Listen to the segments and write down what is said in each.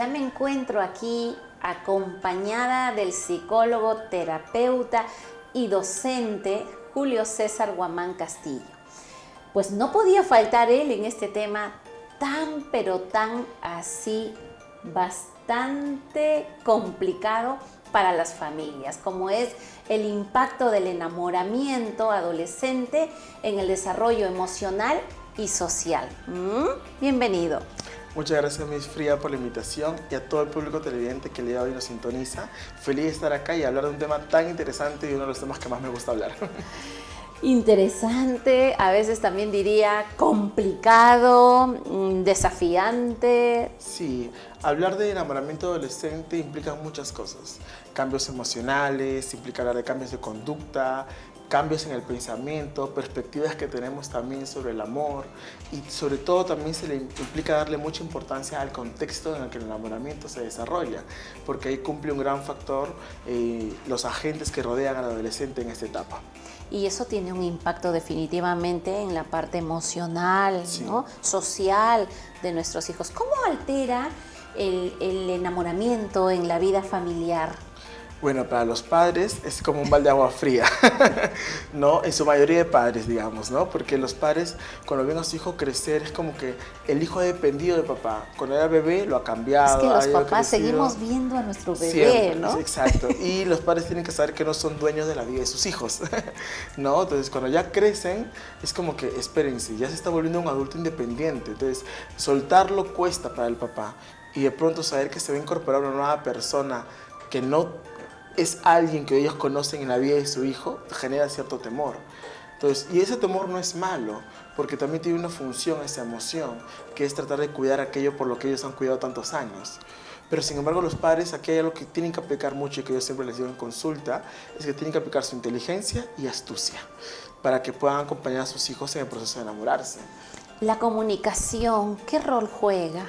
ya me encuentro aquí acompañada del psicólogo, terapeuta y docente Julio César Guamán Castillo. Pues no podía faltar él en este tema tan pero tan así bastante complicado para las familias, como es el impacto del enamoramiento adolescente en el desarrollo emocional y social. Bienvenido. Muchas gracias, Miss Frida, por la invitación y a todo el público televidente que el día de hoy nos sintoniza. Feliz de estar acá y hablar de un tema tan interesante y uno de los temas que más me gusta hablar. Interesante, a veces también diría complicado, desafiante. Sí, hablar de enamoramiento adolescente implica muchas cosas. Cambios emocionales, implica hablar de cambios de conducta, cambios en el pensamiento, perspectivas que tenemos también sobre el amor y sobre todo también se le implica darle mucha importancia al contexto en el que el enamoramiento se desarrolla, porque ahí cumple un gran factor los agentes que rodean al adolescente en esta etapa. Y eso tiene un impacto definitivamente en la parte emocional, Sí. ¿no? Social de nuestros hijos. ¿Cómo altera el enamoramiento en la vida familiar? Bueno, para los padres es como un balde de agua fría, ¿no? En su mayoría de padres, digamos, ¿no? Porque los padres, cuando ven a su hijo crecer, es como que el hijo ha dependido de papá. Cuando era bebé, lo ha cambiado. Es que los ha ido papás crecido. seguimos viendo a nuestro bebé, Siempre, ¿no? exacto. Y los padres tienen que saber que no son dueños de la vida de sus hijos, ¿no? Entonces, cuando ya crecen, es como que, espérense, ya se está volviendo un adulto independiente. Entonces, soltarlo cuesta para el papá. Y de pronto saber que se va a incorporar una nueva persona que no es alguien que ellos conocen en la vida de su hijo, genera cierto temor. Entonces, y ese temor no es malo, porque también tiene una función esa emoción, que es tratar de cuidar aquello por lo que ellos han cuidado tantos años. Pero sin embargo los padres, aquí hay algo que tienen que aplicar mucho y que yo siempre les digo en consulta, es que tienen que aplicar su inteligencia y astucia, para que puedan acompañar a sus hijos en el proceso de enamorarse. La comunicación, ¿qué rol juega?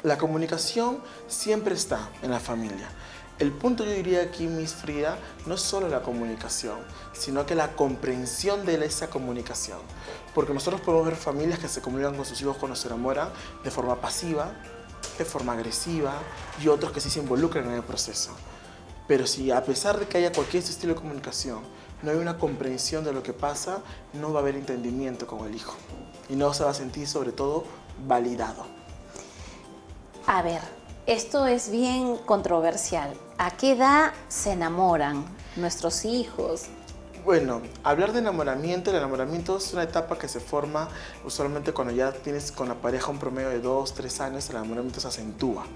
La comunicación siempre está en la familia. El punto, yo diría aquí, Miss Frida, no es solo la comunicación, sino que la comprensión de esa comunicación. Porque nosotros podemos ver familias que se comunican con sus hijos cuando se enamoran de forma pasiva, de forma agresiva, y otros que sí se involucran en el proceso. Pero si a pesar de que haya cualquier estilo de comunicación, no hay una comprensión de lo que pasa, no va a haber entendimiento con el hijo. Y no se va a sentir, sobre todo, validado. A ver, esto es bien controversial. ¿A qué edad se enamoran nuestros hijos? Bueno, hablar de enamoramiento, el enamoramiento es una etapa que se forma usualmente cuando ya tienes con la pareja un promedio de 2, 3 años, el enamoramiento se acentúa.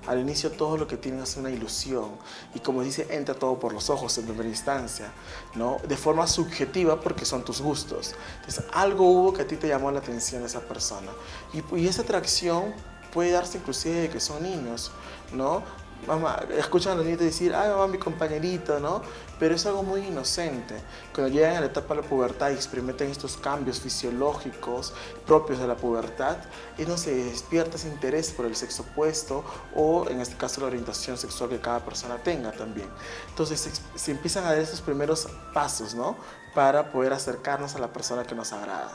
Al inicio todo lo que tienes es una ilusión y como dice, entra todo por los ojos en primera instancia, ¿no? De forma subjetiva porque son tus gustos. Entonces algo hubo que a ti te llamó la atención de esa persona y esa atracción puede darse inclusive de que son niños, ¿no? Mamá, escuchan a los niños decir, ay mamá, mi compañerito, ¿no? Pero es algo muy inocente. Cuando llegan a la etapa de la pubertad y experimentan estos cambios fisiológicos propios de la pubertad, es donde se despierta ese interés por el sexo opuesto o, en este caso, la orientación sexual que cada persona tenga también. Entonces, se empiezan a dar estos primeros pasos, ¿no? Para poder acercarnos a la persona que nos agrada.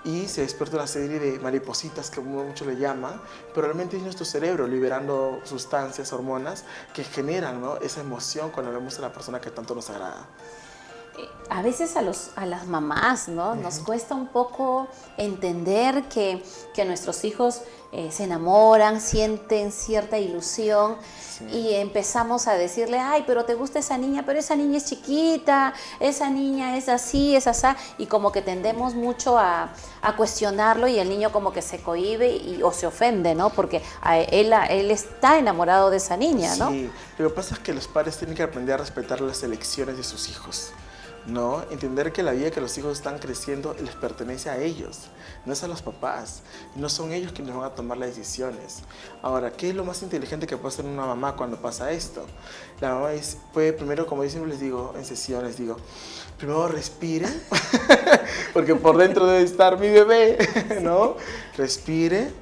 Y se despierta una serie de maripositas que muchos le llaman, pero realmente es nuestro cerebro liberando sustancias, hormonas que generan, ¿no? Esa emoción cuando vemos a la persona que tanto nos agrada. A veces a las mamás, ¿no? Nos cuesta un poco entender que nuestros hijos se enamoran, sienten cierta ilusión y empezamos a decirle, ay, pero te gusta esa niña, pero esa niña es chiquita, esa niña es así, es asá, y como que tendemos mucho a cuestionarlo y el niño como que se cohíbe o se ofende, ¿no? Porque él está enamorado de esa niña, ¿no? Sí, lo que pasa es que los padres tienen que aprender a respetar las elecciones de sus hijos. ¿No? Entender que la vida que los hijos están creciendo les pertenece a ellos, no es a los papás, no son ellos quienes van a tomar las decisiones. Ahora, ¿qué es lo más inteligente que puede hacer una mamá cuando pasa esto? La mamá puede primero, como yo siempre les digo en sesiones, primero respire, porque por dentro debe estar mi bebé, ¿no? Respire,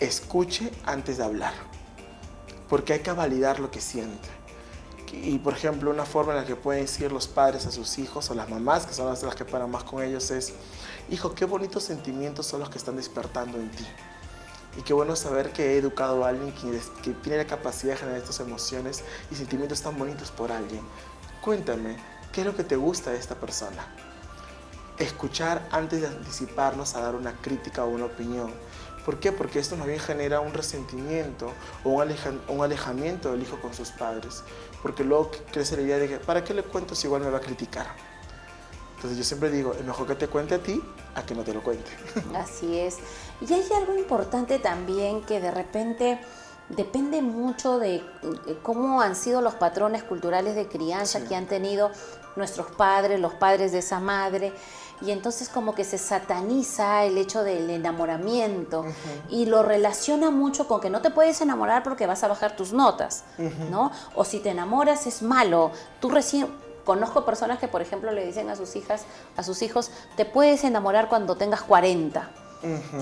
escuche antes de hablar, porque hay que validar lo que siente. Y por ejemplo, una forma en la que pueden decir los padres a sus hijos o las mamás, que son las que paran más con ellos, es: hijo, qué bonitos sentimientos son los que están despertando en ti. Y qué bueno saber que he educado a alguien que tiene la capacidad de generar estas emociones y sentimientos tan bonitos por alguien. Cuéntame, ¿qué es lo que te gusta de esta persona? Escuchar antes de anticiparnos a dar una crítica o una opinión. ¿Por qué? Porque esto más bien genera un resentimiento o un alejamiento del hijo con sus padres. Porque luego crece la idea de que, ¿para qué le cuento si igual me va a criticar? Entonces yo siempre digo, es mejor que te cuente a ti a que no te lo cuente. Así es. Y hay algo importante también que de repente depende mucho de cómo han sido los patrones culturales de crianza que han tenido nuestros padres, los padres de esa madre. Y entonces como que se sataniza el hecho del enamoramiento y lo relaciona mucho con que no te puedes enamorar porque vas a bajar tus notas, ¿no? O si te enamoras es malo. Tú recién... Conozco personas que, por ejemplo, le dicen a sus hijos, te puedes enamorar cuando tengas 40.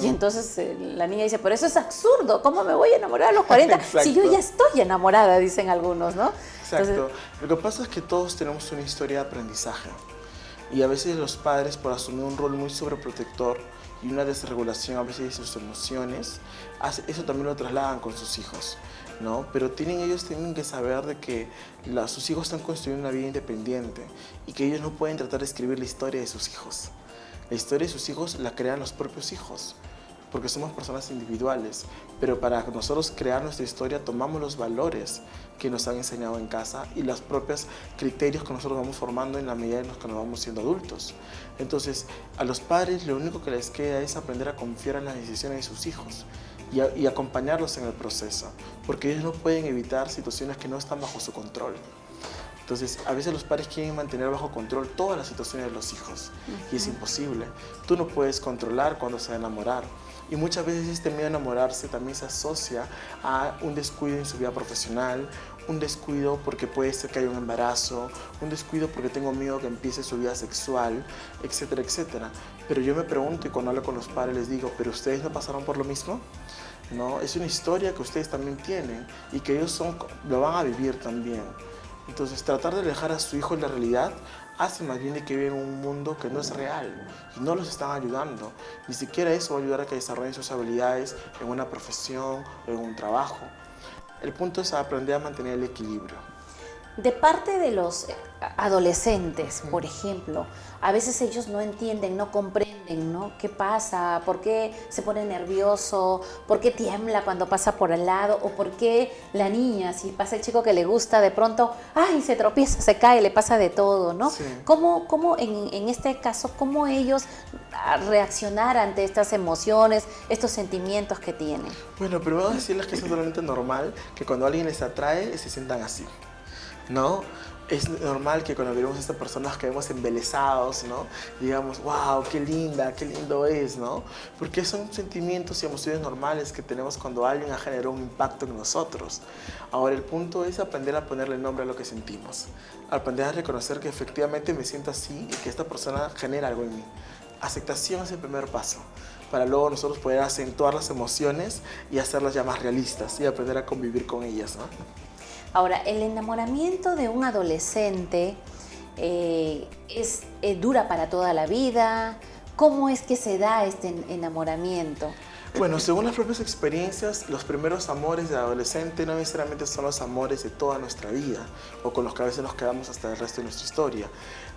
Y entonces la niña dice, pero eso es absurdo, ¿cómo me voy a enamorar a los 40 si yo ya estoy enamorada? Dicen algunos, ¿no? Exacto. Entonces, lo que pasa es que todos tenemos una historia de aprendizaje. Y a veces los padres, por asumir un rol muy sobreprotector y una desregulación a veces de sus emociones, eso también lo trasladan con sus hijos, ¿no? Pero ellos tienen que saber de que sus hijos están construyendo una vida independiente y que ellos no pueden tratar de escribir la historia de sus hijos. La historia de sus hijos la crean los propios hijos, porque somos personas individuales, pero para nosotros crear nuestra historia tomamos los valores que nos han enseñado en casa y los propios criterios que nosotros vamos formando en la medida en los que nos vamos siendo adultos. Entonces, a los padres lo único que les queda es aprender a confiar en las decisiones de sus hijos y acompañarlos en el proceso, porque ellos no pueden evitar situaciones que no están bajo su control. Entonces, a veces los padres quieren mantener bajo control todas las situaciones de los hijos y es imposible. Tú no puedes controlar cuándo se va a enamorar. Y muchas veces este miedo a enamorarse también se asocia a un descuido en su vida profesional, un descuido porque puede ser que haya un embarazo, un descuido porque tengo miedo que empiece su vida sexual, etcétera, etcétera. Pero yo me pregunto y cuando hablo con los padres les digo, ¿pero ustedes no pasaron por lo mismo? ¿No? Es una historia que ustedes también tienen y que ellos lo van a vivir también. Entonces, tratar de alejar a su hijo de la realidad hace más bien de que viven en un mundo que no es real y no los están ayudando. Ni siquiera eso va a ayudar a que desarrollen sus habilidades en una profesión o en un trabajo. El punto es aprender a mantener el equilibrio. de parte de los adolescentes, por ejemplo, a veces ellos no entienden, no comprenden, ¿no? ¿Qué pasa? ¿Por qué se pone nervioso? ¿Por qué tiembla cuando pasa por al lado? ¿O por qué la niña, si pasa el chico que le gusta, de pronto, ¡ay! Se tropieza, se cae, le pasa de todo, ¿no? Sí. ¿Cómo en este caso, cómo ellos reaccionar ante estas emociones, estos sentimientos que tienen? Bueno, primero decirles que es totalmente normal que cuando alguien les atrae se sientan así, ¿no? Es normal que cuando vemos a estas personas quedemos embelesados, ¿no? Digamos, wow, qué linda, qué lindo es, ¿no? Porque son sentimientos y emociones normales que tenemos cuando alguien ha generado un impacto en nosotros. Ahora, el punto es aprender a ponerle nombre a lo que sentimos. Aprender a reconocer que efectivamente me siento así y que esta persona genera algo en mí. Aceptación es el primer paso, para luego nosotros poder acentuar las emociones y hacerlas ya más realistas y aprender a convivir con ellas, ¿no? Ahora, el enamoramiento de un adolescente dura para toda la vida. ¿Cómo es que se da este enamoramiento? Bueno, según las propias experiencias, los primeros amores de adolescente no necesariamente son los amores de toda nuestra vida o con los que a veces nos quedamos hasta el resto de nuestra historia,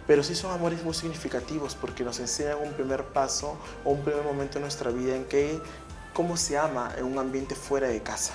pero sí son amores muy significativos porque nos enseñan un primer paso o un primer momento en nuestra vida en que cómo se ama en un ambiente fuera de casa.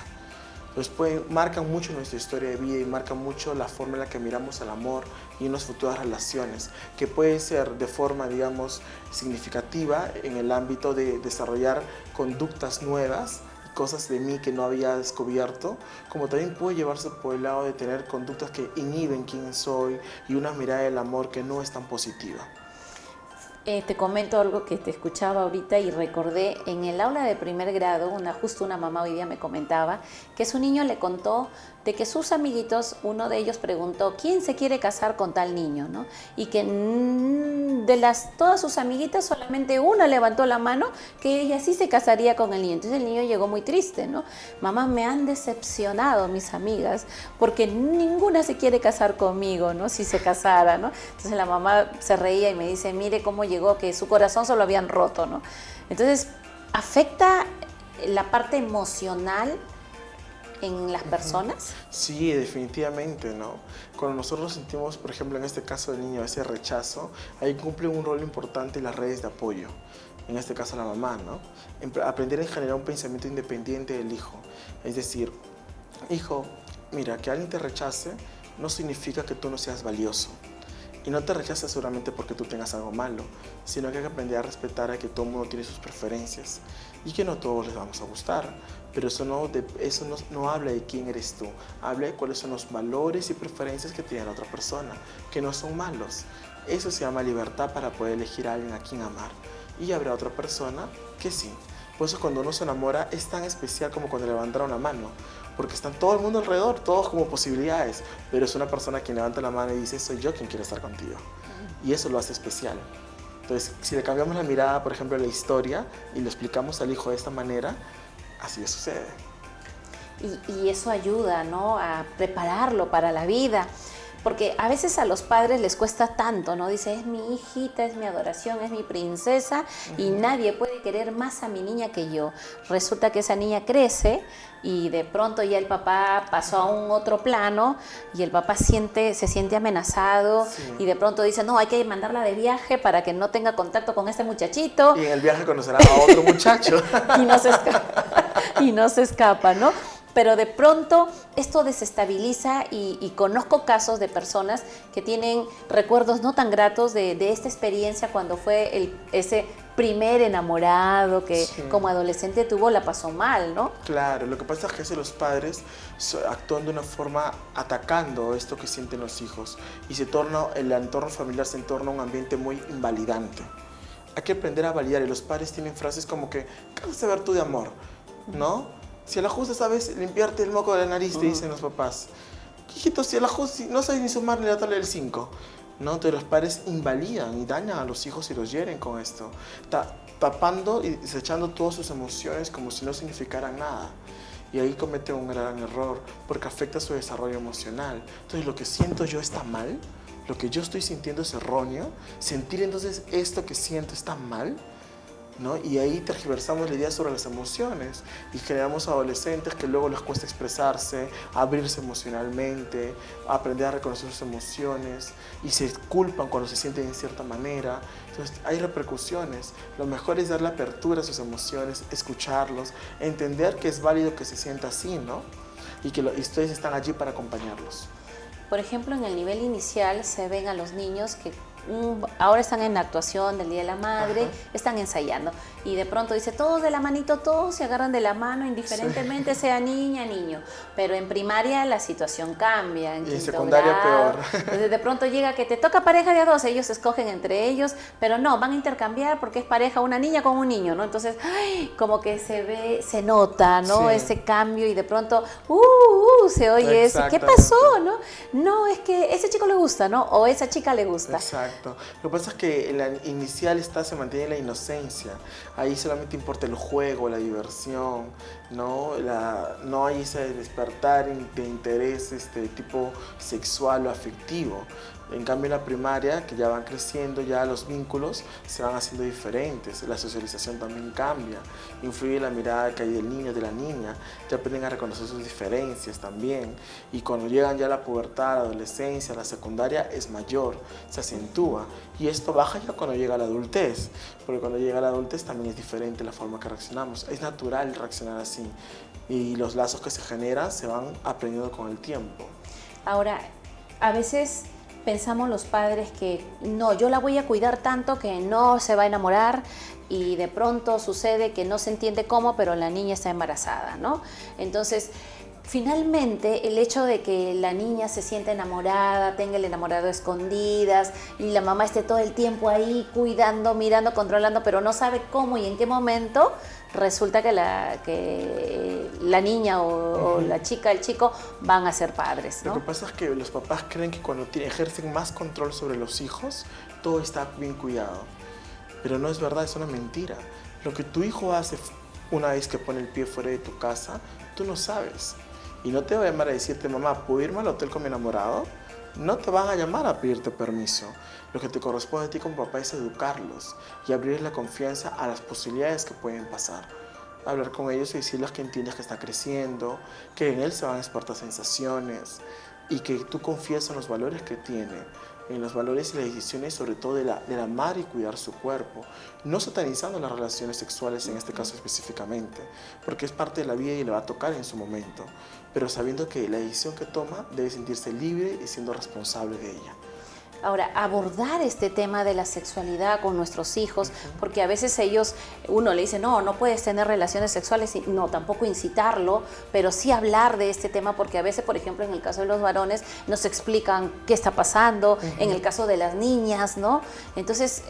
Entonces marcan mucho nuestra historia de vida y marcan mucho la forma en la que miramos al amor y en las futuras relaciones, que puede ser de forma, digamos, significativa en el ámbito de desarrollar conductas nuevas, cosas de mí que no había descubierto, como también puede llevarse por el lado de tener conductas que inhiben quién soy y una mirada del amor que no es tan positiva. Te comento algo que te escuchaba ahorita y recordé en el aula de primer grado, justo una mamá hoy día me comentaba que su niño le contó de que sus amiguitos, uno de ellos preguntó ¿quién se quiere casar con tal niño? ¿No? Y que de todas sus amiguitas solamente una levantó la mano que ella sí se casaría con el niño. Entonces el niño llegó muy triste, ¿no? Mamá, me han decepcionado mis amigas porque ninguna se quiere casar conmigo, ¿no? Si se casara, ¿no? Entonces la mamá se reía y me dice, mire cómo llegó, que su corazón se lo habían roto, ¿no? Entonces afecta la parte emocional en las personas? Sí, definitivamente, ¿no? Cuando nosotros sentimos, por ejemplo, en este caso del niño, ese rechazo, ahí cumple un rol importante las redes de apoyo. En este caso la mamá, ¿no? Aprender a generar un pensamiento independiente del hijo. Es decir, hijo, mira, que alguien te rechace no significa que tú no seas valioso. Y no te rechaza seguramente porque tú tengas algo malo, sino que hay que aprender a respetar a que todo el mundo tiene sus preferencias y que no todos les vamos a gustar. Pero eso no habla de quién eres tú, habla de cuáles son los valores y preferencias que tiene la otra persona, que no son malos. Eso se llama libertad para poder elegir a alguien a quien amar. Y habrá otra persona que sí. Por eso cuando uno se enamora es tan especial como cuando levantaron la mano, porque están todo el mundo alrededor, todos como posibilidades, pero es una persona quien levanta la mano y dice, soy yo quien quiere estar contigo. Y eso lo hace especial. Entonces, si le cambiamos la mirada, por ejemplo, a la historia y lo explicamos al hijo de esta manera, así sucede. Y eso ayuda, ¿no?, a prepararlo para la vida. Porque a veces a los padres les cuesta tanto, ¿no? Dice, es mi hijita, es mi adoración, es mi princesa y nadie puede querer más a mi niña que yo. Resulta que esa niña crece y de pronto ya el papá pasó a un otro plano y el papá se siente amenazado y de pronto dice, no, hay que mandarla de viaje para que no tenga contacto con este muchachito. Y en el viaje conocerá a otro muchacho. y no se escapa, ¿no? Pero de pronto esto desestabiliza y conozco casos de personas que tienen recuerdos no tan gratos de esta experiencia cuando fue ese primer enamorado que como adolescente la pasó mal, ¿no? Claro, lo que pasa es que los padres actúan de una forma atacando esto que sienten los hijos y el entorno familiar se torna un ambiente muy invalidante. Hay que aprender a validar y los padres tienen frases como que, ¿qué vas a ver tú de amor? ¿No? Si a la justa sabes limpiarte el moco de la nariz, te dicen los papás. Hijito, si a la justa no sabes ni sumar ni la tabla del 5. ¿No? Entonces los padres invalidan y dañan a los hijos y los hieren con esto. Tapando y desechando todas sus emociones como si no significaran nada. Y ahí cometen un gran error porque afecta su desarrollo emocional. Entonces lo que siento yo está mal, lo que yo estoy sintiendo es erróneo. Sentir entonces esto que siento está mal, ¿no? Y ahí tergiversamos la idea sobre las emociones y generamos adolescentes que luego les cuesta expresarse, abrirse emocionalmente, aprender a reconocer sus emociones y se culpan cuando se sienten de cierta manera. Entonces hay repercusiones. Lo mejor es darle apertura a sus emociones, escucharlos, entender que es válido que se sienta así, ¿no? Y que ustedes están allí para acompañarlos. Por ejemplo, en el nivel inicial se ven a los niños que ahora están en la actuación del Día de la Madre, están ensayando y de pronto dice, todos de la manito, todos se agarran de la mano indiferentemente sea niña, niño, pero en primaria la situación cambia, en y en secundaria grado, peor. Entonces de pronto llega que te toca pareja de a dos, ellos escogen entre ellos, pero no, van a intercambiar porque es pareja una niña con un niño, ¿no? Entonces, como que se nota, ¿no? Ese cambio y de pronto, se oye eso, ¿qué pasó, no? No, es que ese chico le gusta, ¿no? O esa chica le gusta. Exacto. Lo que pasa es que en la inicial se mantiene la inocencia. Ahí solamente importa el juego, la diversión, ¿no? No hay ese despertar de interés tipo sexual o afectivo. En cambio, en la primaria, que ya van creciendo, ya los vínculos se van haciendo diferentes. La socialización también cambia. Influye la mirada que hay del niño, de la niña. Ya aprenden a reconocer sus diferencias también. Y cuando llegan ya a la pubertad, la adolescencia, la secundaria, es mayor, se acentúa. Y esto baja ya cuando llega la adultez. Porque cuando llega la adultez también es diferente la forma que reaccionamos. Es natural reaccionar así. Y los lazos que se generan se van aprendiendo con el tiempo. Ahora, a veces pensamos los padres que no, yo la voy a cuidar tanto que no se va a enamorar y de pronto sucede que no se entiende cómo, pero la niña está embarazada, ¿no? Entonces, finalmente, el hecho de que la niña se sienta enamorada, tenga el enamorado a escondidas y la mamá esté todo el tiempo ahí cuidando, mirando, controlando, pero no sabe cómo y en qué momento, resulta que la niña o la chica, el chico van a ser padres, ¿no? Lo que pasa es que los papás creen que cuando ejercen más control sobre los hijos, todo está bien cuidado. Pero no es verdad, es una mentira. Lo que tu hijo hace una vez que pone el pie fuera de tu casa, tú no sabes. Y no te va a llamar a decirte, mamá, ¿puedo irme al hotel con mi enamorado? No te van a llamar a pedirte permiso. Lo que te corresponde a ti como papá es educarlos y abrirles la confianza a las posibilidades que pueden pasar. hablar con ellos y decirles que entiendes que está creciendo, que en él se van a exportar sensaciones y que tú confías en los valores que tiene, en los valores y las decisiones, sobre todo del amar y cuidar su cuerpo, no satanizando las relaciones sexuales en este caso específicamente, porque es parte de la vida y le va a tocar en su momento, pero sabiendo que la decisión que toma debe sentirse libre y siendo responsable de ella. Ahora, abordar este tema de la sexualidad con nuestros hijos, porque a veces uno le dice, no, no puedes tener relaciones sexuales, y no, tampoco incitarlo, pero sí hablar de este tema, porque a veces, por ejemplo, en el caso de los varones, nos explican qué está pasando, en el caso de las niñas, ¿no? Entonces,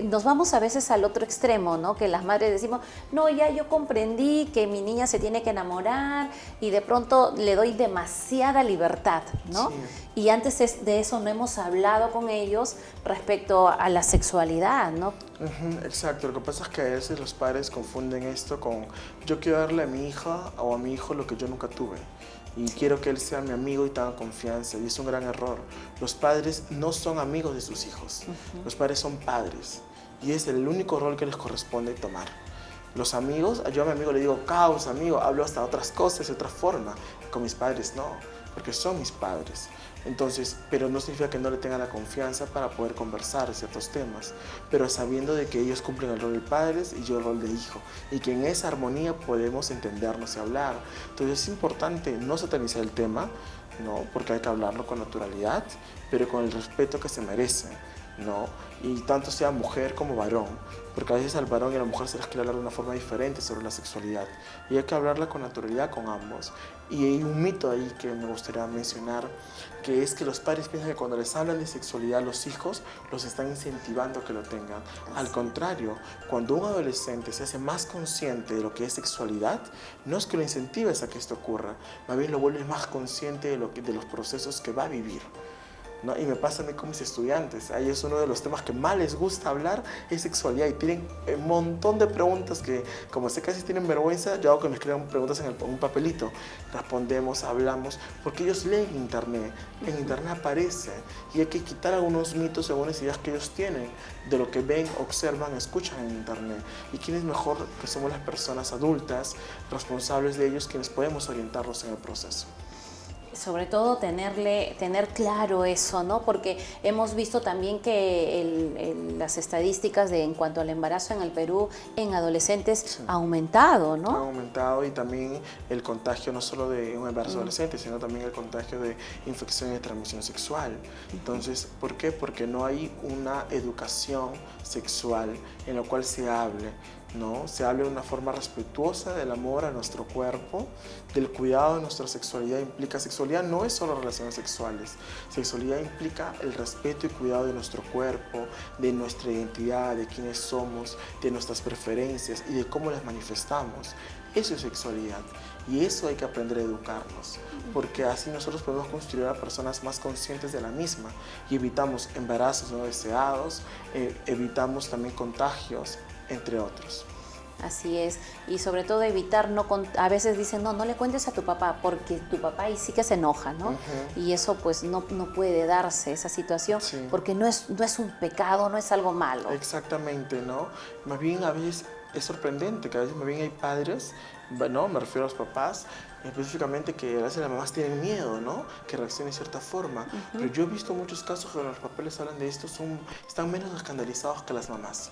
nos vamos a veces al otro extremo, ¿no? Que las madres decimos, no, ya yo comprendí que mi niña se tiene que enamorar y de pronto le doy demasiada libertad, ¿no? Sí. Y antes de eso no hemos hablado con ellos respecto a la sexualidad, ¿no? Exacto, lo que pasa es que a veces los padres confunden esto con yo quiero darle a mi hija o a mi hijo lo que yo nunca tuve y quiero que él sea mi amigo y tenga confianza, y es un gran error. Los padres no son amigos de sus hijos, los padres son padres y es el único rol que les corresponde tomar. Los amigos, yo a mi amigo le digo, causa amigo, hablo hasta otras cosas de otra forma, con mis padres no, porque son mis padres. Entonces, pero no significa que no le tenga la confianza para poder conversar de ciertos temas, pero sabiendo de que ellos cumplen el rol de padres y yo el rol de hijo, y que en esa armonía podemos entendernos y hablar. Entonces es importante no satanizar el tema, ¿no? Porque hay que hablarlo con naturalidad, pero con el respeto que se merece, ¿no? Y tanto sea mujer como varón, porque a veces al varón y a la mujer se les quiere hablar de una forma diferente sobre la sexualidad, y hay que hablarla con naturalidad con ambos. Y hay un mito ahí que me gustaría mencionar, que es que los padres piensan que cuando les hablan de sexualidad a los hijos, los están incentivando a que lo tengan. Al contrario, cuando un adolescente se hace más consciente de lo que es sexualidad, no es que lo incentives a que esto ocurra, más bien lo vuelves más consciente de los procesos que va a vivir, ¿no? Y me pasa a mí con mis estudiantes, ahí es uno de los temas que más les gusta hablar, es sexualidad, y tienen un montón de preguntas que, como sé que casi tienen vergüenza, yo hago que me escriban preguntas en un papelito, respondemos, hablamos, porque ellos leen internet, en internet aparece, y hay que quitar algunos mitos, algunas ideas que ellos tienen, de lo que ven, observan, escuchan en internet, y quién es mejor que somos las personas adultas, responsables de ellos, quienes podemos orientarlos en el proceso. Sobre todo tener claro eso, ¿no? Porque hemos visto también que las estadísticas en cuanto al embarazo en el Perú en adolescentes ha aumentado, ¿no? Ha aumentado, y también el contagio no solo de un embarazo adolescente, sino también el contagio de infecciones de transmisión sexual. Entonces, ¿por qué? Porque no hay una educación sexual en la cual se hable, ¿no? Se hable de una forma respetuosa del amor a nuestro cuerpo, del cuidado de nuestra sexualidad. Sexualidad no es solo relaciones sexuales, sexualidad implica el respeto y cuidado de nuestro cuerpo, de nuestra identidad, de quiénes somos, de nuestras preferencias y de cómo las manifestamos. Eso es sexualidad, y eso hay que aprender a educarnos, porque así nosotros podemos construir a personas más conscientes de la misma y evitamos embarazos no deseados, evitamos también contagios, entre otros. Así es, y sobre todo evitar, a veces dicen, no le cuentes a tu papá, porque tu papá ahí sí que se enoja, ¿no? Y eso pues no puede darse, esa situación, porque no es un pecado, no es algo malo. Exactamente, ¿no? Más bien a veces es sorprendente que a veces más bien hay padres, ¿no? Me refiero a los papás, específicamente, que a veces las mamás tienen miedo, ¿no? Que reaccionen de cierta forma. Pero yo he visto muchos casos que cuando los papás les hablan de esto, están menos escandalizados que las mamás.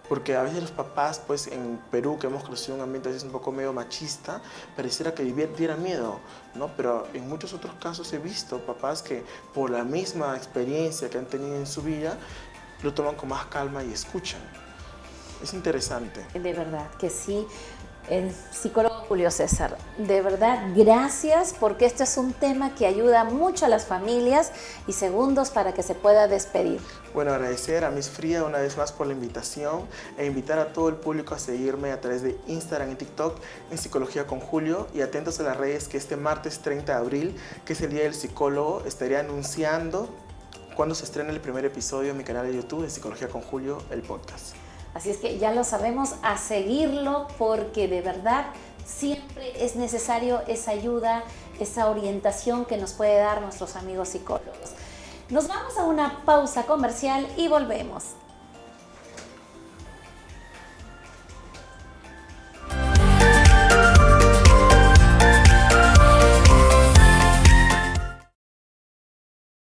Porque a veces los papás, pues en Perú, que hemos crecido en un ambiente a veces un poco medio machista, pareciera que dieran miedo, ¿no? Pero en muchos otros casos he visto papás que por la misma experiencia que han tenido en su vida, lo toman con más calma y escuchan. Es interesante. De verdad que sí. El psicólogo Julio César, de verdad, gracias, porque este es un tema que ayuda mucho a las familias, y segundos para que se pueda despedir. Bueno, agradecer a Miss Frida una vez más por la invitación, e invitar a todo el público a seguirme a través de Instagram y TikTok en Psicología con Julio, y atentos a las redes, que este martes 30 de abril, que es el Día del Psicólogo, estaré anunciando cuando se estrene el primer episodio en mi canal de YouTube de Psicología con Julio, el podcast. Así es que ya lo sabemos, a seguirlo, porque de verdad siempre es necesario esa ayuda, esa orientación que nos puede dar nuestros amigos psicólogos. Nos vamos a una pausa comercial y volvemos.